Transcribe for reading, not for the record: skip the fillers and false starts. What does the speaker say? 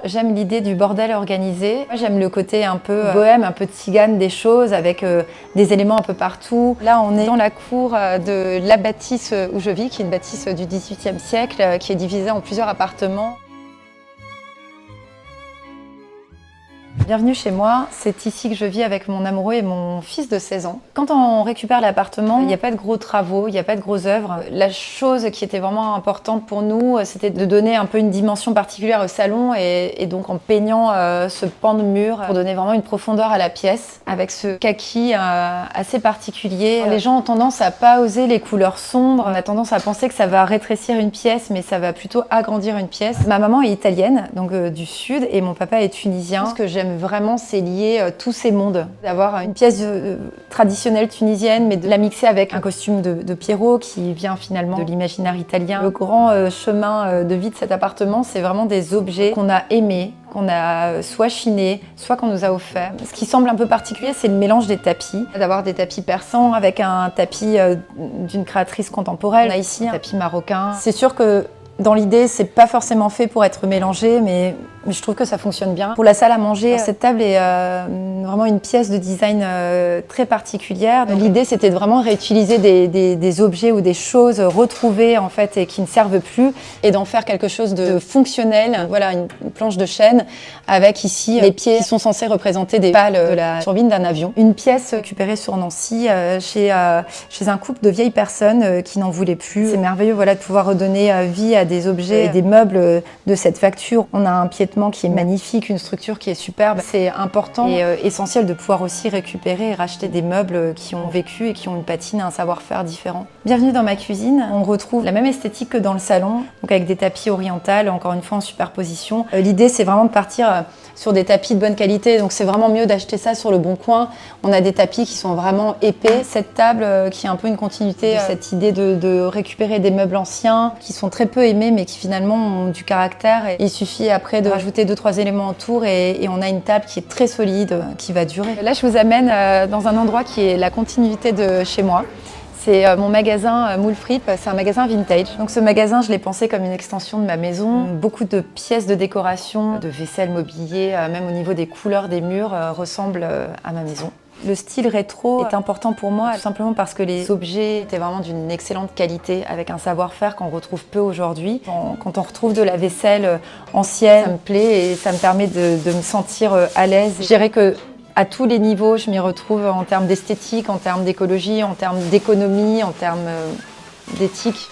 j'aime l'idée du bordel organisé. Moi, j'aime le côté un peu bohème, un peu tzigane des choses, avec des éléments un peu partout. Là, on est dans la cour de la bâtisse où je vis, qui est une bâtisse du XVIIIe siècle, qui est divisée en plusieurs appartements. Bienvenue chez moi, c'est ici que je vis avec mon amoureux et mon fils de 16 ans. Quand on récupère l'appartement, il n'y a pas de gros travaux, il n'y a pas de grosses œuvres. La chose qui était vraiment importante pour nous, c'était de donner un peu une dimension particulière au salon et donc en peignant ce pan de mur pour donner vraiment une profondeur à la pièce avec ce kaki assez particulier. Les gens ont tendance à pas oser les couleurs sombres, on a tendance à penser que ça va rétrécir une pièce mais ça va plutôt agrandir une pièce. Ma maman est italienne, donc du sud, et mon papa est tunisien. Ce que j'aime vraiment, c'est lier tous ces mondes. D'avoir une pièce traditionnelle tunisienne, mais de la mixer avec un costume de Pierrot qui vient finalement de l'imaginaire italien. Le grand chemin de vie de cet appartement, c'est vraiment des objets qu'on a aimés, qu'on a soit chiné, soit qu'on nous a offert. Ce qui semble un peu particulier, c'est le mélange des tapis. D'avoir des tapis persans avec un tapis d'une créatrice contemporaine. On a ici un tapis marocain. C'est sûr que dans l'idée, c'est pas forcément fait pour être mélangé, mais je trouve que ça fonctionne bien. Pour la salle à manger, cette table est vraiment une pièce de design très particulière. L'idée, c'était de vraiment réutiliser des objets ou des choses retrouvées en fait et qui ne servent plus et d'en faire quelque chose de fonctionnel. Voilà, une planche de chêne avec ici les pieds qui sont censés représenter des pales de la turbine d'un avion. Une pièce récupérée sur Nancy chez un couple de vieilles personnes qui n'en voulaient plus. C'est merveilleux, voilà, de pouvoir redonner vie à des objets et des meubles de cette facture. On a un piétement qui est magnifique, une structure qui est superbe. C'est important et essentiel de pouvoir aussi récupérer et racheter des meubles qui ont vécu et qui ont une patine, un savoir-faire différent. Bienvenue dans ma cuisine. On retrouve la même esthétique que dans le salon, donc avec des tapis orientaux, encore une fois en superposition. L'idée, c'est vraiment de partir sur des tapis de bonne qualité, donc c'est vraiment mieux d'acheter ça sur le Bon Coin. On a des tapis qui sont vraiment épais. Cette table qui est un peu une continuité de cette idée de récupérer des meubles anciens qui sont très peu aimés mais qui finalement ont du caractère. Et il suffit après de rajouter 2-3 éléments autour et on a une table qui est très solide, qui va durer. Là, je vous amène dans un endroit qui est la continuité de chez moi. C'est mon magasin Moule Fripe, c'est un magasin vintage. Donc ce magasin, je l'ai pensé comme une extension de ma maison. Beaucoup de pièces de décoration, de vaisselle, mobilier, même au niveau des couleurs des murs, ressemblent à ma maison. Le style rétro est important pour moi, tout simplement parce que les objets étaient vraiment d'une excellente qualité, avec un savoir-faire qu'on retrouve peu aujourd'hui. Quand on retrouve de la vaisselle ancienne, ça me plaît et ça me permet de me sentir à l'aise. Je dirais que à tous les niveaux, je m'y retrouve en termes d'esthétique, en termes d'écologie, en termes d'économie, en termes d'éthique.